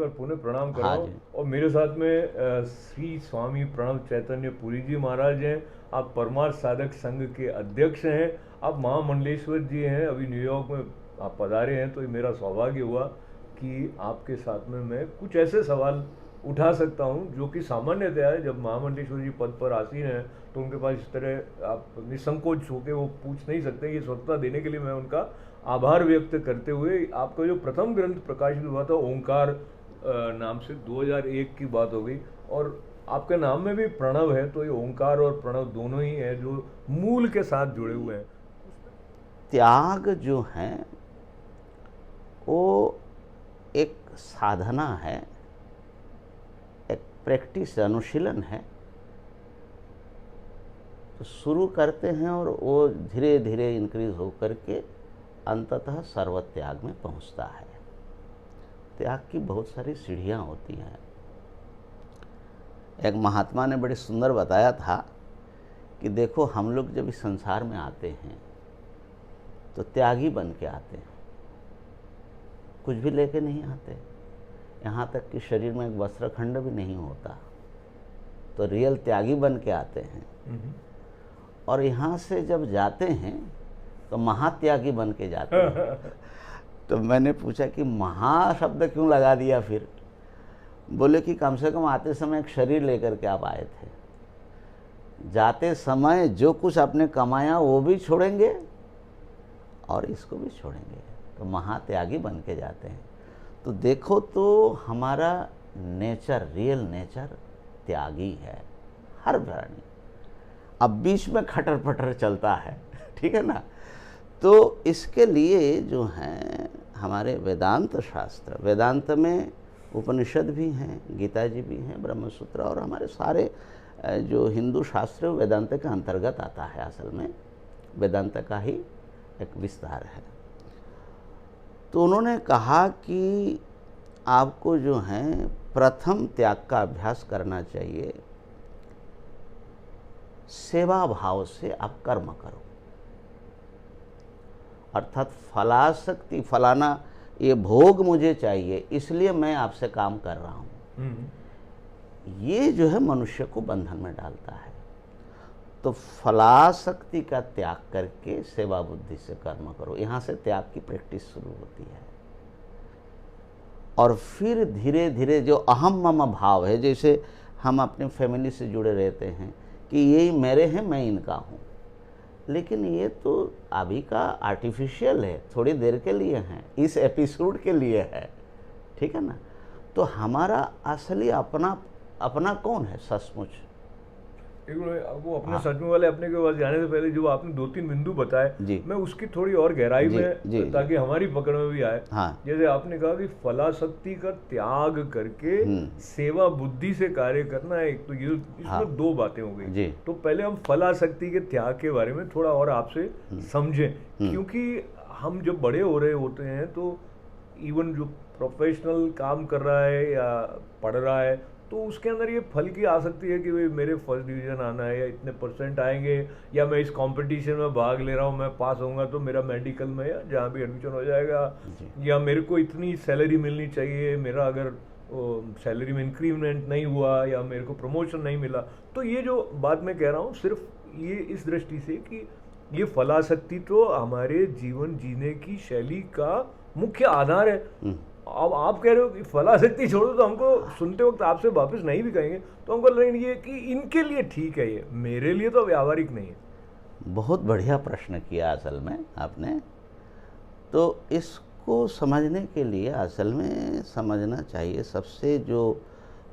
बार पुनः प्रणाम कर रहा हाँ हूँ। जी। और मेरे साथ में श्री स्वामी प्रणव चैतन्य पुरी जी महाराज हैं। आप परमार्थ साधक संघ के अध्यक्ष हैं। आप महामंडलेश्वर जी हैं, अभी न्यूयॉर्क में आप पधारे हैं। तो ये मेरा सौभाग्य हुआ कि आपके साथ में मैं कुछ ऐसे सवाल उठा सकता हूँ जो कि सामान्यतया है, जब महामंडलेश्वर जी पद पर आसीन हैं तो उनके पास इस तरह आप निसंकोच होकर वो पूछ नहीं सकते। ये स्वतंत्रता देने के लिए मैं उनका आभार व्यक्त करते हुए, आपका जो प्रथम ग्रंथ प्रकाशित हुआ था ओंकार नाम से, 2001 की बात हो गई। और आपके नाम में भी प्रणव है, तो ये ओंकार और प्रणव दोनों ही है जो मूल के साथ जुड़े हुए हैं। त्याग जो है वो एक साधना है, एक प्रैक्टिस, अनुशीलन है। तो शुरू करते हैं और वो धीरे धीरे इंक्रीज होकर के अंततः सर्वत्याग में पहुंचता है। त्याग की बहुत सारी सीढ़ियाँ होती हैं। एक महात्मा ने बड़ी सुंदर बताया था कि देखो, हम लोग जब इस संसार में आते हैं तो त्यागी बन के आते हैं, कुछ भी लेके नहीं आते। यहाँ तक कि शरीर में एक वस्त्रखंड भी नहीं होता, तो रियल त्यागी बन के आते हैं। और यहाँ से जब जाते हैं तो महात्यागी बन के जाते हैं। तो मैंने पूछा कि महा शब्द क्यों लगा दिया फिर? बोले कि कम से कम आते समय एक शरीर लेकर के आप आए थे, जाते समय जो कुछ आपने कमाया वो भी छोड़ेंगे और इसको भी छोड़ेंगे, तो महात्यागी बन के जाते हैं। तो देखो, तो हमारा नेचर, रियल नेचर त्यागी है, हर प्राणी। अब बीच में खटर पटर चलता है, ठीक है ना। तो इसके लिए जो हैं हमारे वेदांत शास्त्र, वेदांत में उपनिषद भी हैं, गीता जी भी हैं, ब्रह्मसूत्र, और हमारे सारे जो हिंदू शास्त्र वेदांत के अंतर्गत आता है। असल में वेदांत का ही एक विस्तार है। तो उन्होंने कहा कि आपको जो है प्रथम त्याग का अभ्यास करना चाहिए। सेवा भाव से आप कर्म करो, अर्थात फलासक्ति, फलाना ये भोग मुझे चाहिए इसलिए मैं आपसे काम कर रहा हूँ, ये जो है मनुष्य को बंधन में डालता है। तो फलासक्ति का त्याग करके सेवा बुद्धि से कर्म करो, यहाँ से त्याग की प्रैक्टिस शुरू होती है। और फिर धीरे धीरे जो अहम मम भाव है, जैसे हम अपने फैमिली से जुड़े रहते हैं कि ये मेरे हैं, मैं इनका हूँ, लेकिन ये तो अभी का आर्टिफिशियल है, थोड़ी देर के लिए है, इस एपिसोड के लिए है, ठीक है ना। तो हमारा असली अपना अपना कौन है सचमुच? वो अपने सच में वाले अपने के पास जाने से पहले जो आपने 2-3 बिंदु बताए, मैं उसकी थोड़ी और गहराई में, ताकि हमारी पकड़ में भी आए। हाँ। जैसे आपने कहा कि फलाशक्ति का त्याग करके सेवा बुद्धि से कार्य करना है, तो ये इसमें दो बातें हो गई। तो पहले हम फलाशक्ति के त्याग के बारे में थोड़ा और आपसे समझें, क्योंकि हम जब बड़े हो रहे होते हैं तो इवन जो प्रोफेशनल काम कर रहा है या पढ़ रहा है, तो उसके अंदर ये फल की आसक्ति है कि भाई मेरे फर्स्ट डिवीजन आना है, या इतने परसेंट आएंगे, या मैं इस कंपटीशन में भाग ले रहा हूँ, मैं पास होऊंगा तो मेरा मेडिकल में या जहाँ भी एडमिशन हो जाएगा, या मेरे को इतनी सैलरी मिलनी चाहिए, मेरा अगर सैलरी में इंक्रीमेंट नहीं हुआ या मेरे को प्रमोशन नहीं मिला। तो ये जो बात मैं कह रहा हूँ सिर्फ ये इस दृष्टि से कि ये फलाशक्ति तो हमारे जीवन जीने की शैली का मुख्य आधार है। अब आप कह रहे हो कि फलाशक्ति छोड़ो, तो हमको सुनते वक्त आपसे वापस नहीं भी कहेंगे तो हमको लगेंगे कि इनके लिए ठीक है, ये मेरे लिए तो व्यावहारिक नहीं है। बहुत बढ़िया प्रश्न किया असल में आपने। तो इसको समझने के लिए असल में समझना चाहिए, सबसे जो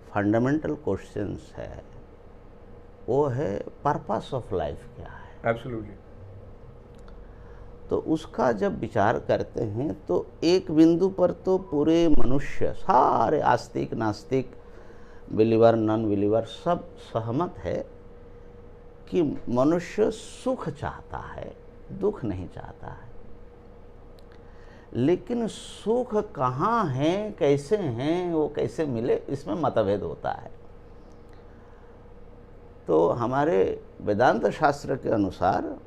फंडामेंटल क्वेश्चंस है वो है पर्पस ऑफ लाइफ क्या है। एब्सोल्युटली। तो उसका जब विचार करते हैं तो एक बिंदु पर तो पूरे मनुष्य, सारे आस्तिक नास्तिक, बिलीवर नॉन बिलीवर, सब सहमत है कि मनुष्य सुख चाहता है, दुख नहीं चाहता है। लेकिन सुख कहाँ है, कैसे हैं, वो कैसे मिले, इसमें मतभेद होता है। तो हमारे वेदांत शास्त्र के अनुसार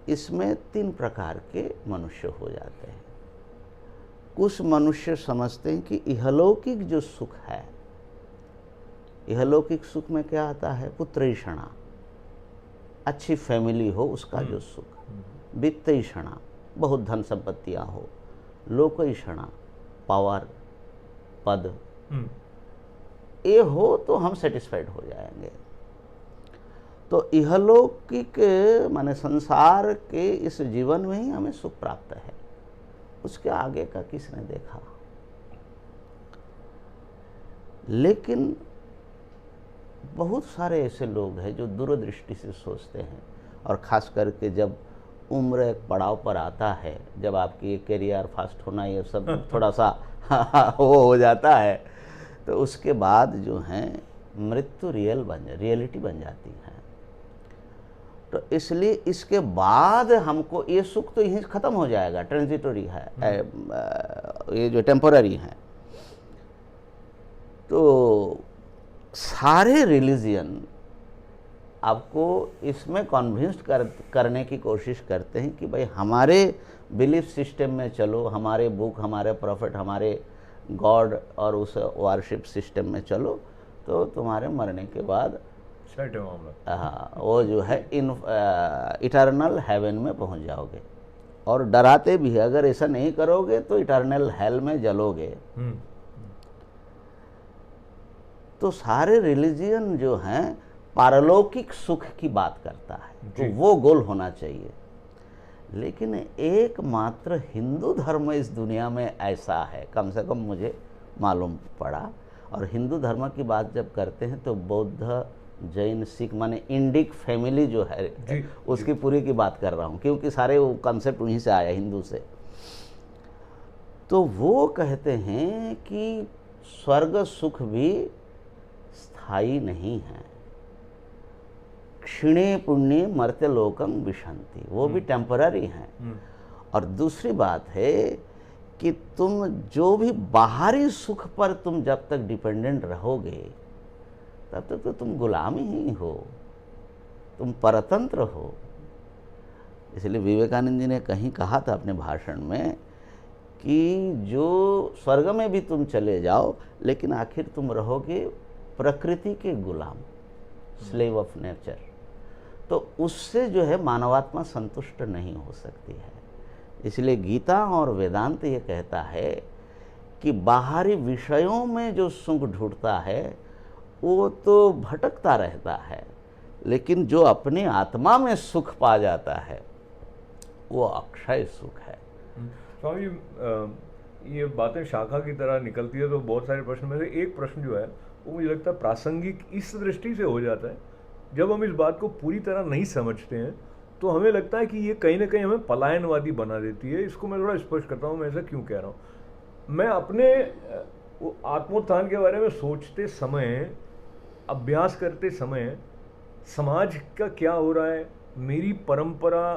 इसमें 3 प्रकार के मनुष्य हो जाते हैं। कुछ मनुष्य समझते हैं कि इहलौकिक जो सुख है, इहलौकिक सुख में क्या आता है? पुत्रैषणा, अच्छी फैमिली हो उसका जो सुख, वित्तैषणा, बहुत धन संपत्तियां हो, लोकैषणा, पावर, पद, ये हो तो हम सेटिस्फाइड हो जाएंगे। तो इहलौकिक माने संसार के इस जीवन में ही हमें सुख प्राप्त है, उसके आगे का किसने देखा? लेकिन बहुत सारे ऐसे लोग हैं जो दूरदृष्टि से सोचते हैं, और ख़ास करके जब उम्र एक पड़ाव पर आता है, जब आपकी ये करियर फास्ट होना ये सब थोड़ा सा वो हो जाता है, तो उसके बाद जो है मृत्यु रियलिटी बन जाती है। तो इसलिए इसके बाद हमको ये सुख तो यहीं ख़त्म हो जाएगा, ट्रांजिटरी है, ये जो टेम्पोररी है। तो सारे रिलीजियन आपको इसमें कन्विंस्ड करने की कोशिश करते हैं कि भाई हमारे बिलीफ सिस्टम में चलो, हमारे बुक, हमारे प्रॉफिट, हमारे गॉड और उस वर्शिप सिस्टम में चलो, तो तुम्हारे मरने के बाद हाँ वो जो है इटर्नल हेवन में पहुंच जाओगे। और डराते भी है, अगर ऐसा नहीं करोगे तो इटर्नल हेल में जलोगे। तो सारे रिलीजियन जो हैं पारलौकिक सुख की बात करता है, तो वो गोल होना चाहिए। लेकिन एकमात्र हिंदू धर्म इस दुनिया में ऐसा है, कम से कम मुझे मालूम पड़ा। और हिंदू धर्म की बात जब करते हैं तो बौद्ध, जैन, सिख माने इंडिक फैमिली जो है उसकी पूरी की बात कर रहा हूँ, क्योंकि सारे वो कंसेप्ट उन्हीं से आया, हिंदू से। तो वो कहते हैं कि स्वर्ग सुख भी स्थायी नहीं है, क्षीणे पुण्य मर्त्य लोकम विशंति, वो भी टेम्पररी हैं। और दूसरी बात है कि तुम जो भी बाहरी सुख पर तुम जब तक डिपेंडेंट रहोगे तब तक तो तुम गुलाम ही हो, तुम परतंत्र हो। इसलिए विवेकानंद जी ने कहीं कहा था अपने भाषण में कि जो स्वर्ग में भी तुम चले जाओ लेकिन आखिर तुम रहोगे प्रकृति के गुलाम, स्लेव ऑफ नेचर। तो उससे जो है मानवात्मा संतुष्ट नहीं हो सकती है। इसलिए गीता और वेदांत ये कहता है कि बाहरी विषयों में जो सुख ढूंढता है वो तो भटकता रहता है, लेकिन जो अपनी आत्मा में सुख पा जाता है वो अक्षय सुख है। स्वामी, ये बातें शाखा की तरह निकलती है, तो बहुत सारे प्रश्न में से एक प्रश्न जो है वो मुझे लगता है प्रासंगिक इस दृष्टि से हो जाता है, जब हम इस बात को पूरी तरह नहीं समझते हैं तो हमें लगता है कि ये कहीं ना कहीं हमें पलायनवादी बना देती है। इसको मैं थोड़ा स्पष्ट करता हूँ, मैं ऐसा क्यों कह रहा हूँ। मैं अपने आत्मोत्थान के बारे में सोचते समय, अभ्यास करते समय, समाज का क्या हो रहा है, मेरी परंपरा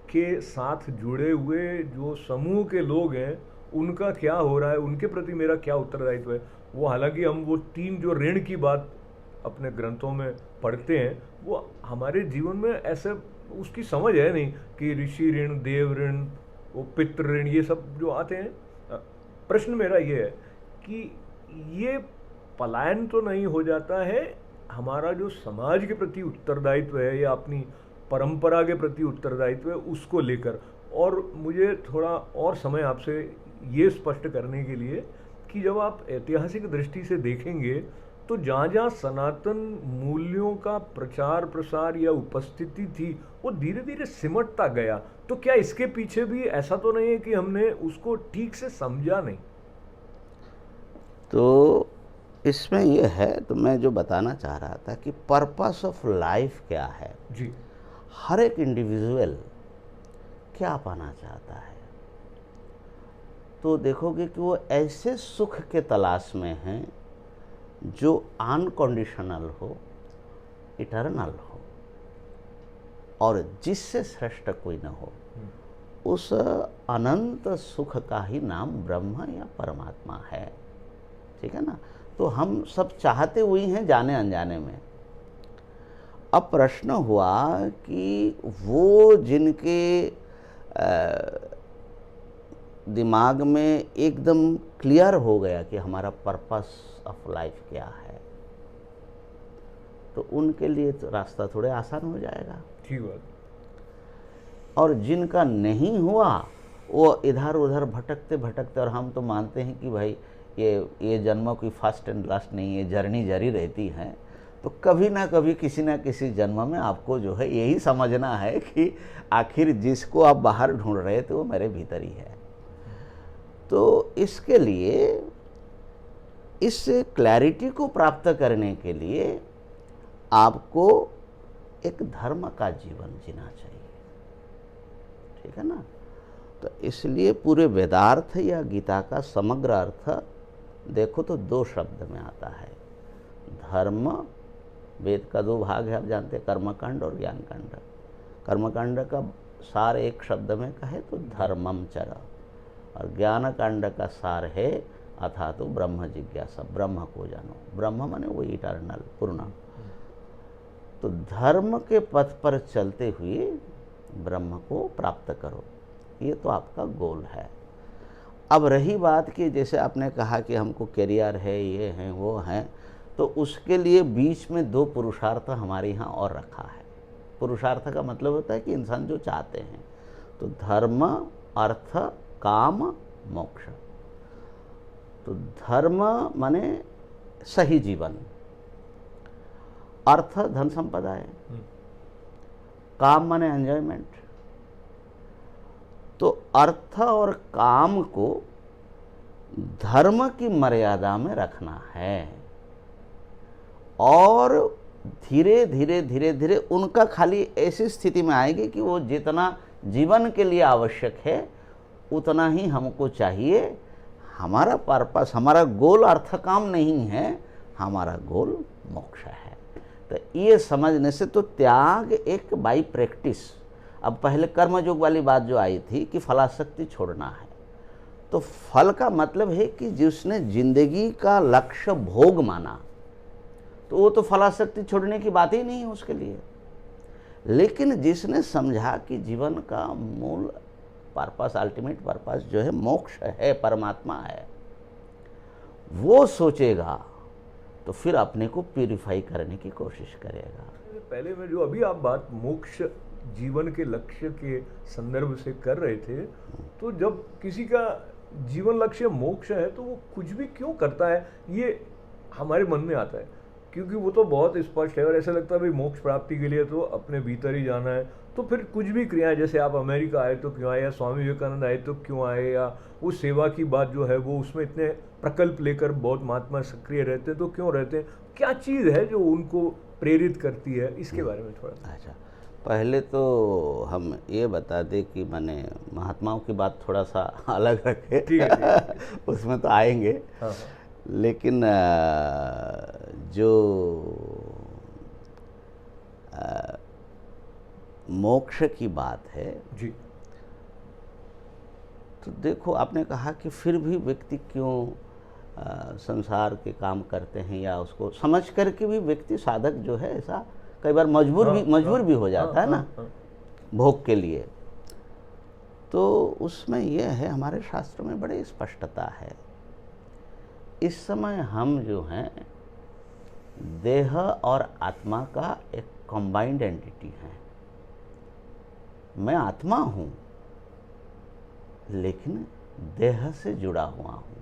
के साथ जुड़े हुए जो समूह के लोग हैं उनका क्या हो रहा है, उनके प्रति मेरा क्या उत्तरदायित्व है, वो हालांकि हम वो 3 जो ऋण की बात अपने ग्रंथों में पढ़ते हैं वो हमारे जीवन में ऐसे उसकी समझ है नहीं कि ऋषि ऋण, देव ऋण, वो पितृ ऋण, ये सब जो आते हैं। प्रश्न मेरा ये है कि ये पलायन तो नहीं हो जाता है हमारा जो समाज के प्रति उत्तरदायित्व है या अपनी परंपरा के प्रति उत्तरदायित्व है उसको लेकर। और मुझे थोड़ा और समय आपसे ये स्पष्ट करने के लिए कि जब आप ऐतिहासिक दृष्टि से देखेंगे तो जहाँ जहाँ सनातन मूल्यों का प्रचार प्रसार या उपस्थिति थी वो धीरे धीरे सिमटता गया। तो क्या इसके पीछे भी ऐसा तो नहीं है कि हमने उसको ठीक से समझा नहीं? तो इसमें यह है, तो मैं जो बताना चाह रहा था कि पर्पस ऑफ लाइफ क्या है जी। हर एक इंडिविजुअल क्या पाना चाहता है। तो देखोगे कि वो ऐसे सुख के तलाश में हैं जो अनकंडीशनल हो, इटर्नल हो, और जिससे श्रेष्ठ कोई न हो। उस अनंत सुख का ही नाम ब्रह्म या परमात्मा है, ठीक है ना। तो हम सब चाहते हुए हैं जाने अनजाने में। अब प्रश्न हुआ कि वो जिनके दिमाग में एकदम क्लियर हो गया कि हमारा पर्पस ऑफ लाइफ क्या है, तो उनके लिए तो रास्ता थोड़े आसान हो जाएगा। ठीक बात। और जिनका नहीं हुआ वो इधर उधर भटकते भटकते, और हम तो मानते हैं कि भाई ये जन्म कोई फर्स्ट एंड लास्ट नहीं है, जर्नी जारी रहती है, तो कभी ना कभी किसी ना किसी जन्म में आपको जो है यही समझना है कि आखिर जिसको आप बाहर ढूंढ रहे थे वो मेरे भीतर ही है। तो इसके लिए, इस क्लैरिटी को प्राप्त करने के लिए आपको एक धर्म का जीवन जीना चाहिए, ठीक है ना। तो इसलिए पूरे वेदार्थ या गीता का समग्र अर्थ देखो तो 2 शब्द में आता है। धर्म, वेद का 2 भाग है, आप जानते हैं, कर्मकांड और ज्ञानकांड। कर्मकांड का सार एक शब्द में कहे तो धर्मम चर, और ज्ञानकांड का सार है अथा तो ब्रह्म जिज्ञासा, ब्रह्म को जानो। ब्रह्म माने वो इटर्नल, पूर्ण। तो धर्म के पथ पर चलते हुए ब्रह्म को प्राप्त करो, ये तो आपका गोल है। अब रही बात कि जैसे आपने कहा कि हमको करियर है, ये हैं वो हैं, तो उसके लिए बीच में 2 पुरुषार्थ हमारे यहाँ और रखा है। पुरुषार्थ का मतलब होता है कि इंसान जो चाहते हैं, तो धर्म, अर्थ, काम, मोक्ष। तो धर्म माने सही जीवन, अर्थ धन संपदा है, काम माने एंजॉयमेंट। तो अर्थ और काम को धर्म की मर्यादा में रखना है, और धीरे धीरे धीरे धीरे उनका खाली ऐसी स्थिति में आएगी कि वो जितना जीवन के लिए आवश्यक है उतना ही हमको चाहिए। हमारा पर्पस, हमारा गोल अर्थ काम नहीं है, हमारा गोल मोक्ष है। तो ये समझने से तो त्याग एक बाई प्रैक्टिस। अब पहले कर्मयोग वाली बात जो आई थी कि फलाशक्ति छोड़ना है, तो फल का मतलब है कि जिसने जिंदगी का लक्ष्य भोग माना, तो वो तो फलाशक्ति छोड़ने की बात ही नहीं है उसके लिए। लेकिन जिसने समझा कि जीवन का मूल पर्पस, अल्टीमेट पर्पस जो है मोक्ष है, परमात्मा है, वो सोचेगा तो फिर अपने को प्यूरिफाई करने की कोशिश करेगा। पहले में जो अभी आप बात मोक्ष जीवन के लक्ष्य के संदर्भ से कर रहे थे, तो जब किसी का जीवन लक्ष्य मोक्ष है तो वो कुछ भी क्यों करता है, ये हमारे मन में आता है, क्योंकि वो तो बहुत स्पष्ट है और ऐसा लगता है भाई मोक्ष प्राप्ति के लिए तो अपने भीतर ही जाना है। तो फिर कुछ भी क्रियाएं, जैसे आप अमेरिका आए तो क्यों आए, या स्वामी विवेकानंद आए तो क्यों आए, या वो सेवा की बात जो है वो उसमें इतने प्रकल्प लेकर बहुत महात्मा सक्रिय रहते हैं तो क्यों रहते हैं, क्या चीज़ है जो उनको प्रेरित करती है, इसके बारे में थोड़ा। अच्छा, पहले तो हम ये बता दें कि मैंने महात्माओं की बात थोड़ा सा अलग रखे, ठीक है। उसमें तो आएंगे। हाँ। लेकिन जो मोक्ष की बात है जी, तो देखो, आपने कहा कि फिर भी व्यक्ति क्यों संसार के काम करते हैं, या उसको समझ करके भी व्यक्ति साधक जो है ऐसा कई बार मजबूर भी हो जाता है ना भोग के लिए। तो उसमें यह है, हमारे शास्त्र में बड़ी स्पष्टता है। इस समय हम जो हैं देह और आत्मा का एक कंबाइंड एंटिटी है। मैं आत्मा हूं लेकिन देह से जुड़ा हुआ हूं।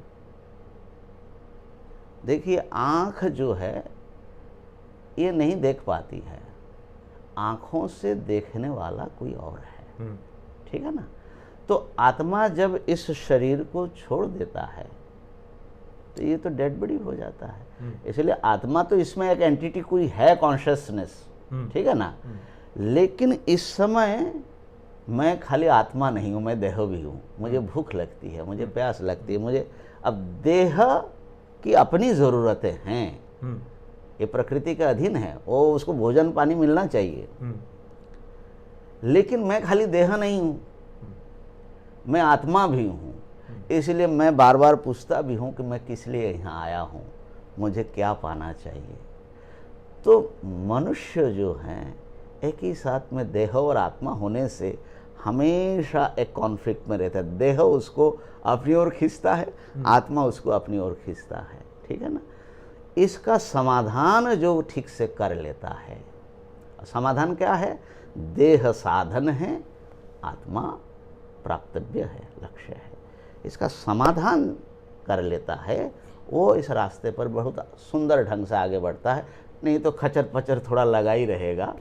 देखिए, आँख जो है ये नहीं देख पाती है, आँखों से देखने वाला कोई और है, ठीक है ना। तो आत्मा जब इस शरीर को छोड़ देता है तो ये तो डेड बॉडी हो जाता है। इसलिए आत्मा तो इसमें एक एंटिटी कोई है, कॉन्शियसनेस, ठीक है ना। लेकिन इस समय मैं खाली आत्मा नहीं हूँ, मैं देह भी हूँ। मुझे भूख लगती है, मुझे प्यास लगती है, मुझे अब देह की अपनी ज़रूरतें हैं, ये प्रकृति के अधीन है, वो उसको भोजन पानी मिलना चाहिए। लेकिन मैं खाली देह नहीं हूँ, मैं आत्मा भी हूँ। इसलिए मैं बार बार पूछता भी हूँ कि मैं किस लिए यहाँ आया हूँ, मुझे क्या पाना चाहिए। तो मनुष्य जो हैं एक ही साथ में देह और आत्मा होने से हमेशा एक कॉन्फ्लिक्ट में रहता है। देह उसको अपनी ओर खींचता है, आत्मा उसको अपनी ओर खींचता है, ठीक है ना। इसका समाधान जो ठीक से कर लेता है, समाधान क्या है? देह साधन है, आत्मा प्राप्तव्य है, लक्ष्य है। इसका समाधान कर लेता है, वो इस रास्ते पर बहुत सुंदर ढंग से आगे बढ़ता है। नहीं तो खचर पचर थोड़ा लगा ही रहेगा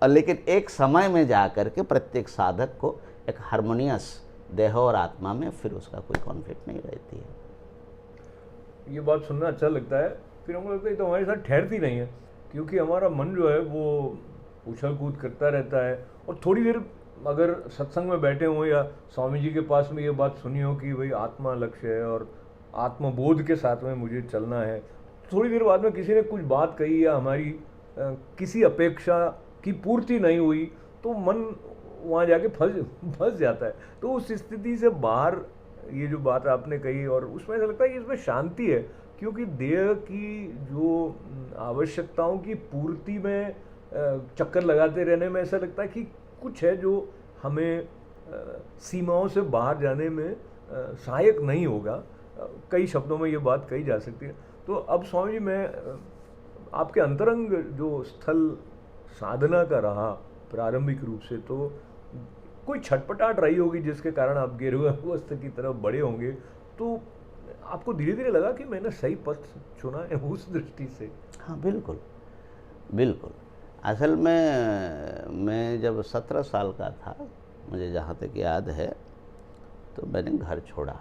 लेकिन एक समय में जा कर के प्रत्येक साधक को एक हार्मोनियस देह और आत्मा में फिर उसका कोई कॉन्फ्लिक्ट नहीं रहती है। ये बात सुनना अच्छा लगता है। फिर हमको लगता है तो हमारे साथ ठहरती नहीं है, क्योंकि हमारा मन जो है वो उछल कूद करता रहता है। और थोड़ी देर अगर सत्संग में बैठे हों या स्वामी जी के पास में ये बात सुनी हो कि भाई आत्मा लक्ष्य है और आत्मबोध के साथ में मुझे चलना है, थोड़ी देर बाद में किसी ने कुछ बात कही या हमारी किसी अपेक्षा की पूर्ति नहीं हुई, तो मन वहाँ जाके फंस जाता है। तो उस स्थिति से बाहर ये जो बात आपने कही, और उसमें ऐसा लगता है कि इसमें शांति है, क्योंकि देह की जो आवश्यकताओं की पूर्ति में चक्कर लगाते रहने में ऐसा लगता है कि कुछ है जो हमें सीमाओं से बाहर जाने में सहायक नहीं होगा। कई शब्दों में ये बात कही जा सकती है। तो अब स्वामी जी, मैं आपके अंतरंग जो स्थल साधना का रहा प्रारंभिक रूप से, तो कोई छटपटाहट रही होगी जिसके कारण आप गेरुआ वस्त्र की तरफ बढ़े होंगे, तो आपको धीरे धीरे लगा कि मैंने सही पथ चुना है उस दृष्टि से? हाँ, बिल्कुल बिल्कुल। असल में मैं जब 17 साल का था, मुझे जहाँ तक याद है, तो मैंने घर छोड़ा।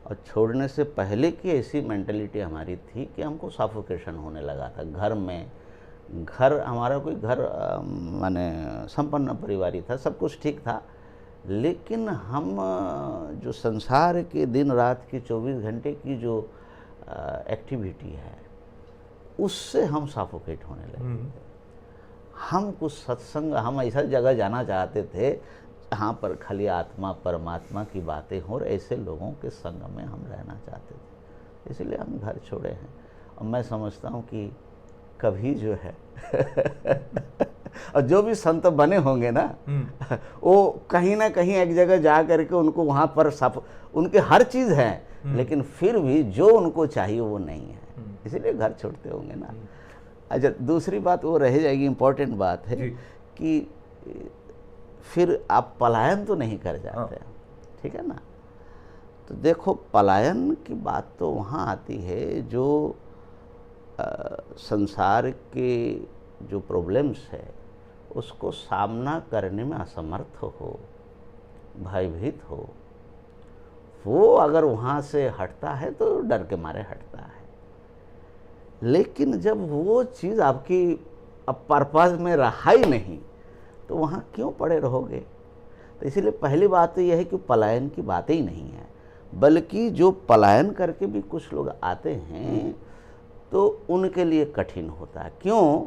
और छोड़ने से पहले की ऐसी मेंटलिटी हमारी थी कि हमको सफोकेशन होने लगा था घर में। घर हमारा कोई घर माने संपन्न परिवार ही था, सब कुछ ठीक था, लेकिन हम जो संसार के दिन रात की 24 घंटे की जो एक्टिविटी है, उससे हम सफोकेट होने लगे। हम कुछ सत्संग, हम ऐसा जगह जाना चाहते थे जहाँ पर खाली आत्मा परमात्मा की बातें हो, और ऐसे लोगों के संग में हम रहना चाहते थे, इसलिए हम घर छोड़े हैं। और मैं समझता हूँ कि कभी जो है और जो भी संत बने होंगे ना, वो कहीं ना कहीं एक जगह जा करके उनको वहाँ पर उनके हर चीज़ है, लेकिन फिर भी जो उनको चाहिए वो नहीं है, इसलिए घर छोड़ते होंगे ना। अच्छा, दूसरी बात वो रह जाएगी, इम्पोर्टेंट बात है कि फिर आप पलायन तो नहीं कर जाते, ठीक है ना। तो देखो, पलायन की बात तो वहाँ आती है जो संसार के जो प्रॉब्लम्स है उसको सामना करने में असमर्थ हो, भयभीत हो, वो अगर वहाँ से हटता है तो डर के मारे हटता है। लेकिन जब वो चीज़ आपकी अब पर्पज़ में रहा ही नहीं, तो वहाँ क्यों पड़े रहोगे? तो इसीलिए पहली बात तो यह है कि पलायन की बात ही नहीं है, बल्कि जो पलायन करके भी कुछ लोग आते हैं तो उनके लिए कठिन होता है। क्यों?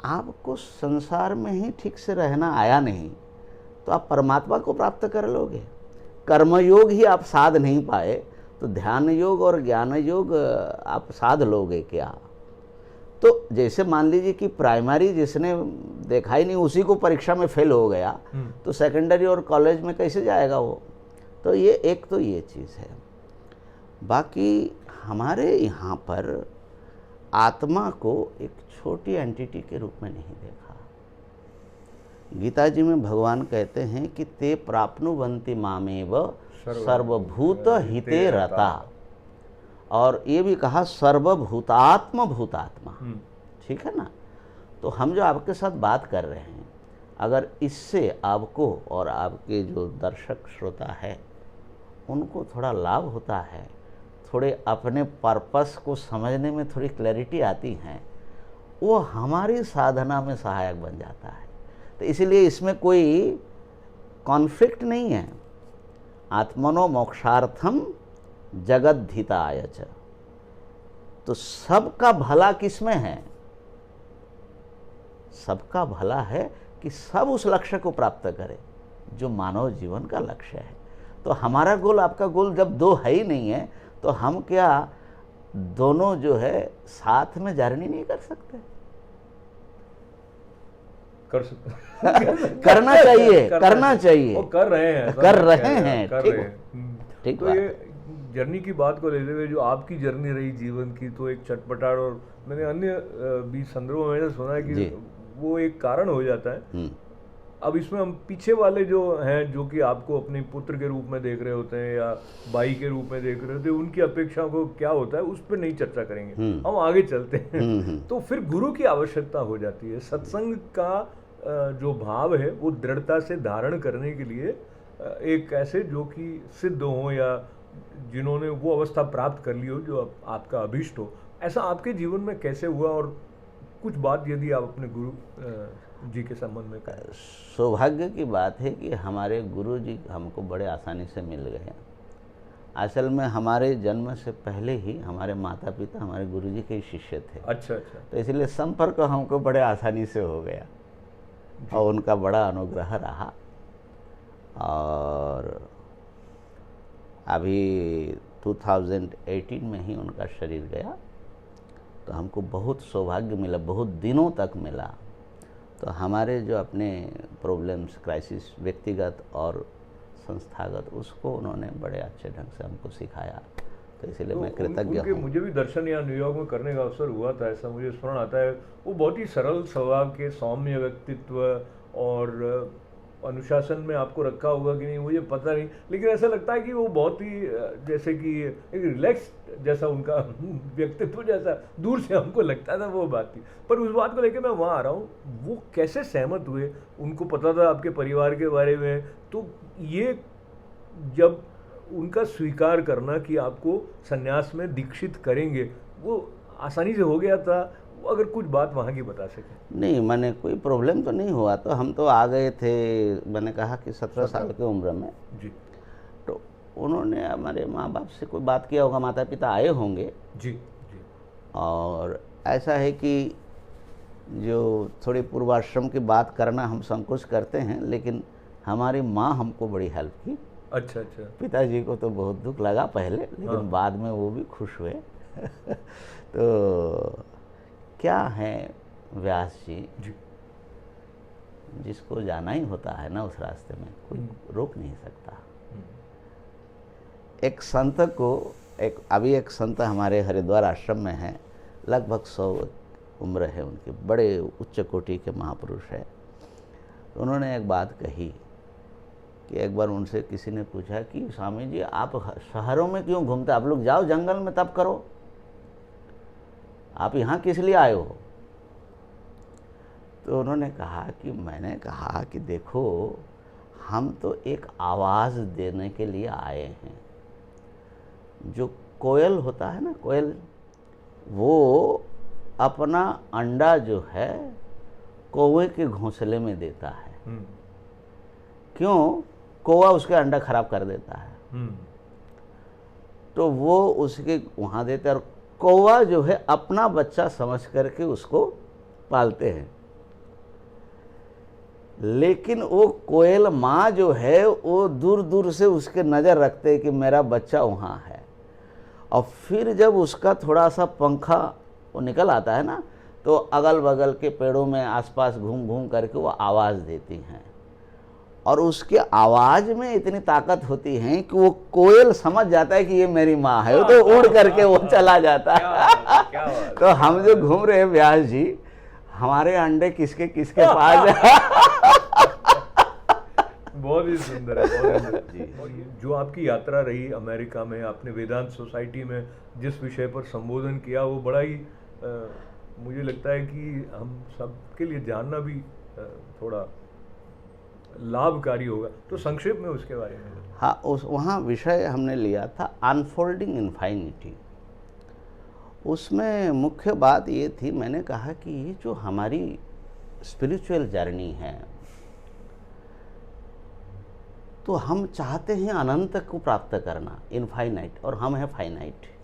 आपको संसार में ही ठीक से रहना आया नहीं, तो आप परमात्मा को प्राप्त कर लोगे। कर्मयोग ही आप साध नहीं पाए, तो ध्यान योग और ज्ञान योग आप साध लोगे क्या? तो जैसे मान लीजिए कि प्राइमरी जिसने देखा ही नहीं उसी को परीक्षा में फेल हो गया, तो सेकेंडरी और कॉलेज में कैसे जाएगा वो? तो ये एक तो ये चीज़ है। बाकी हमारे यहाँ पर आत्मा को एक छोटी एंटिटी के रूप में नहीं देखा। गीता जी में भगवान कहते हैं कि ते प्राप्नुवन्ति मामेव सर्वभूत हिते रता, और ये भी कहा सर्वभूतात्म भूतात्मा, ठीक है ना। तो हम जो आपके साथ बात कर रहे हैं, अगर इससे आपको और आपके जो दर्शक श्रोता है उनको थोड़ा लाभ होता है, थोड़े अपने पर्पस को समझने में थोड़ी क्लैरिटी आती है, वो हमारी साधना में सहायक बन जाता है। तो इसीलिए इसमें कोई कॉन्फ्लिक्ट नहीं है। आत्मनो मोक्षार्थम जगद्धिताय च, तो सबका भला किसमें है? सबका भला है कि सब उस लक्ष्य को प्राप्त करें जो मानव जीवन का लक्ष्य है। तो हमारा गोल आपका गोल जब दो है ही नहीं है, तो हम क्या दोनों जो है साथ में जर्नी नहीं कर सकते? कर सकते करना चाहिए, करना चाहिए, वो कर रहे हैं, कर रहे हैं, कर रहे हैं। ठीक। तो ये जर्नी की बात को लेते हुए जो आपकी जर्नी रही जीवन की, तो एक चटपटाहट, और मैंने अन्य भी संदर्भों में सुना है कि वो एक कारण हो जाता है। अब इसमें हम पीछे वाले जो हैं, जो कि आपको अपने पुत्र के रूप में देख रहे होते हैं या भाई के रूप में देख रहे होते हैं, उनकी अपेक्षाओं को क्या होता है उस पर नहीं चर्चा करेंगे, हम आगे चलते हैं। तो फिर गुरु की आवश्यकता हो जाती है। सत्संग का जो भाव है वो दृढ़ता से धारण करने के लिए एक ऐसे जो कि सिद्ध हो या जिन्होंने वो अवस्था प्राप्त कर ली हो जो आपका अभीष्ट हो, ऐसा आपके जीवन में कैसे हुआ, और कुछ बात यदि आप अपने गुरु जी के संबंध में कहें। सौभाग्य की बात है कि हमारे गुरु जी हमको बड़े आसानी से मिल गए। असल में हमारे जन्म से पहले ही हमारे माता पिता हमारे गुरु जी के शिष्य थे। अच्छा अच्छा। तो इसलिए संपर्क हमको बड़े आसानी से हो गया और उनका बड़ा अनुग्रह रहा। और अभी 2018 में ही उनका शरीर गया, तो हमको बहुत सौभाग्य मिला, बहुत दिनों तक मिला। तो हमारे जो अपने प्रॉब्लम्स, क्राइसिस, व्यक्तिगत और संस्थागत, उसको उन्होंने बड़े अच्छे ढंग से हमको सिखाया। तो इसलिए मैं कृतज्ञ हूँ। मुझे भी दर्शन यहाँ न्यूयॉर्क में करने का अवसर हुआ था, ऐसा मुझे स्मरण आता है। वो बहुत ही सरल स्वभाव के, सौम्य व्यक्तित्व, और अनुशासन में आपको रखा होगा कि नहीं मुझे पता नहीं, लेकिन ऐसा लगता है कि वो बहुत ही जैसे कि एक रिलैक्स जैसा उनका व्यक्तित्व जैसा दूर से हमको लगता था, वो बात थी। पर उस बात को लेकर मैं वहाँ आ रहा हूँ, वो कैसे सहमत हुए? उनको पता था आपके परिवार के बारे में, तो ये जब उनका स्वीकार करना कि आपको संन्यास में दीक्षित करेंगे, वो आसानी से हो गया था? अगर कुछ बात वहाँ की बता सकें। नहीं, मैंने कोई प्रॉब्लम तो नहीं हुआ। तो हम तो आ गए थे, मैंने कहा कि 17 साल की उम्र में जी। तो उन्होंने हमारे माँ बाप से कोई बात किया होगा, माता पिता आए होंगे जी जी। और ऐसा है कि जो थोड़ी पूर्वाश्रम की बात करना हम संकोच करते हैं, लेकिन हमारी माँ हमको बड़ी हेल्प की। अच्छा अच्छा। पिताजी को तो बहुत दुख लगा पहले, लेकिन बाद में वो भी खुश हुए। तो क्या है व्यास जी, जिसको जाना ही होता है ना उस रास्ते में, कोई रोक नहीं सकता। एक संत को, अभी एक संत हमारे हरिद्वार आश्रम में है, लगभग 100 उम्र है उनकी, बड़े उच्च कोटि के महापुरुष है। तो उन्होंने एक बात कही कि एक बार उनसे किसी ने पूछा कि स्वामी जी आप शहरों में क्यों घूमते, आप लोग जाओ जंगल में तप करो, आप यहाँ किस लिए आए हो? तो उन्होंने कहा कि मैंने कहा कि देखो, हम तो एक आवाज़ देने के लिए आए हैं। जो कोयल होता है ना, कोयल, वो अपना अंडा जो है कौवे के घोंसले में देता है। क्यों? कौवा उसके अंडा खराब कर देता है, तो वो उसके वहाँ देते हैं, और कौवा जो है अपना बच्चा समझ करके उसको पालते हैं। लेकिन वो कोयल माँ जो है वो दूर दूर से उसके नज़र रखते हैं कि मेरा बच्चा वहाँ है। और फिर जब उसका थोड़ा सा पंखा वो निकल आता है ना, तो अगल बगल के पेड़ों में आसपास घूम घूम करके वो आवाज़ देती हैं। और उसके आवाज़ में इतनी ताकत होती है कि वो कोयल समझ जाता है कि ये मेरी माँ है, तो उड़ करके वो चला जाता है। तो हम जो घूम रहे हैं व्यास जी, हमारे अंडे किसके किसके पास है। बहुत ही सुंदर है, बहुत सुंदर जी। और जो आपकी यात्रा रही अमेरिका में, आपने वेदांत सोसाइटी में जिस विषय पर संबोधन किया, वो बड़ा ही मुझे लगता है कि हम सबके लिए जानना भी थोड़ा लाभकारी होगा। तो संक्षेप में उसके बारे में। हाँ, वहाँ विषय हमने लिया था अनफोल्डिंग इन्फाइनिटी। उसमें मुख्य बात ये थी, मैंने कहा कि ये जो हमारी स्पिरिचुअल जर्नी है, तो हम चाहते हैं अनंत को प्राप्त करना, इनफाइनाइट, और हम हैं फाइनाइट।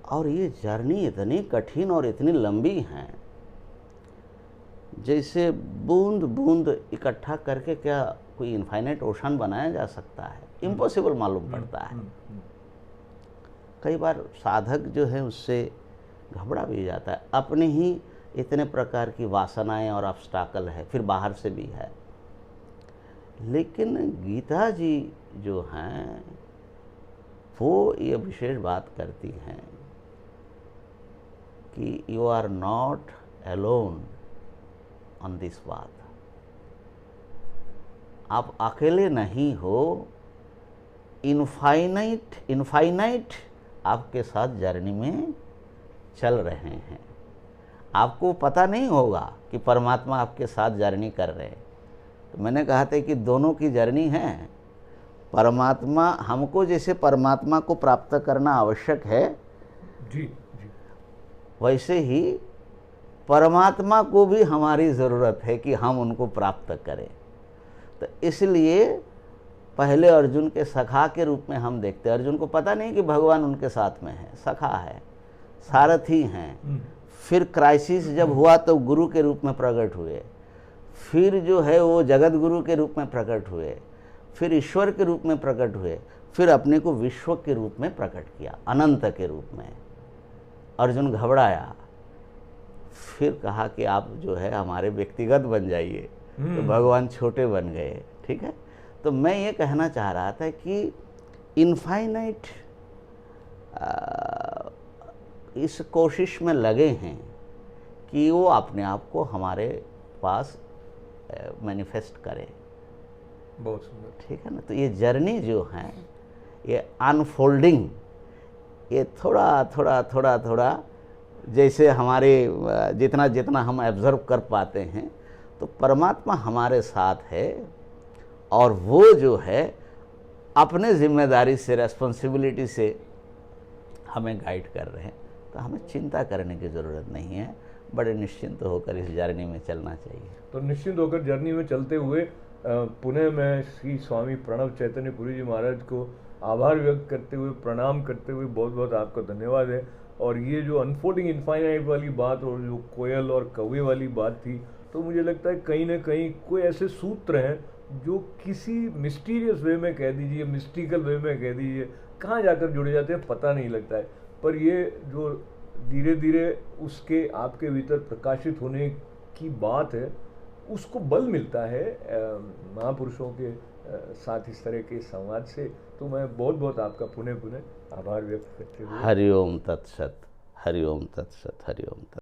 और ये जर्नी इतनी कठिन और इतनी लंबी है, जैसे बूंद बूंद इकट्ठा करके क्या कोई इनफाइनाइट ओशन बनाया जा सकता है? इम्पॉसिबल मालूम पड़ता है। कई बार साधक जो है उससे घबरा भी जाता है, अपने ही इतने प्रकार की वासनाएं और ऑब्स्टाकल है, फिर बाहर से भी है। लेकिन गीता जी जो हैं वो ये विशेष बात करती हैं कि you are not alone on this path, आप अकेले नहीं हो, इनफाइनाइट आपके साथ जर्नी में चल रहे हैं। आपको पता नहीं होगा कि परमात्मा आपके साथ जर्नी कर रहे हैं। तो मैंने कहा था कि दोनों की जर्नी है। परमात्मा हमको, जैसे परमात्मा को प्राप्त करना आवश्यक है जी, वैसे ही परमात्मा को भी हमारी ज़रूरत है कि हम उनको प्राप्त करें। तो इसलिए पहले अर्जुन के सखा के रूप में हम देखते हैं। अर्जुन को पता नहीं कि भगवान उनके साथ में है, सखा है, सारथी हैं। फिर क्राइसिस जब हुआ तो गुरु के रूप में प्रकट हुए, फिर जो है वो जगत गुरु के रूप में प्रकट हुए, फिर ईश्वर के रूप में प्रकट हुए, फिर अपने को विश्व के रूप में प्रकट किया, अनंत के रूप में। अर्जुन घबराया, फिर कहा कि आप जो है हमारे व्यक्तिगत बन जाइए, तो भगवान छोटे बन गए। ठीक है, तो मैं ये कहना चाह रहा था कि इनफाइनाइट इस कोशिश में लगे हैं कि वो अपने आप को हमारे पास मैनिफेस्ट करे। बहुत सुंदर। ठीक है ना, तो ये जर्नी जो है, ये अनफोल्डिंग, ये थोड़ा थोड़ा थोड़ा थोड़ा जैसे हमारे जितना जितना हम ऑब्जर्व कर पाते हैं, तो परमात्मा हमारे साथ है और वो जो है अपने जिम्मेदारी से, रेस्पॉन्सिबिलिटी से हमें गाइड कर रहे हैं। तो हमें चिंता करने की ज़रूरत नहीं है, बड़े निश्चिंत होकर इस जर्नी में चलना चाहिए। तो निश्चिंत होकर जर्नी में चलते हुए पुनः मैं श्री स्वामी प्रणव चैतन्य पुरी जी महाराज को आभार व्यक्त करते हुए, प्रणाम करते हुए, बहुत बहुत आपका धन्यवाद है। और ये जो अनफोल्डिंग इनफाइनाइट वाली बात और जो कोयल और कौवे वाली बात थी, तो मुझे लगता है कहीं ना कहीं कोई ऐसे सूत्र हैं जो किसी मिस्टीरियस वे में कह दीजिए, मिस्टिकल वे में कह दीजिए, कहाँ जाकर जुड़े जाते हैं पता नहीं लगता है। पर ये जो धीरे धीरे उसके आपके भीतर प्रकाशित होने की बात है, उसको बल मिलता है महापुरुषों के साथ इस तरह के संवाद से। तो मैं बहुत बहुत आपका पुनः पुनः आभार व्यक्त करते हुए हरि ओम तत्सत, हरि ओम तत्सत, हरि ओम तत्सत।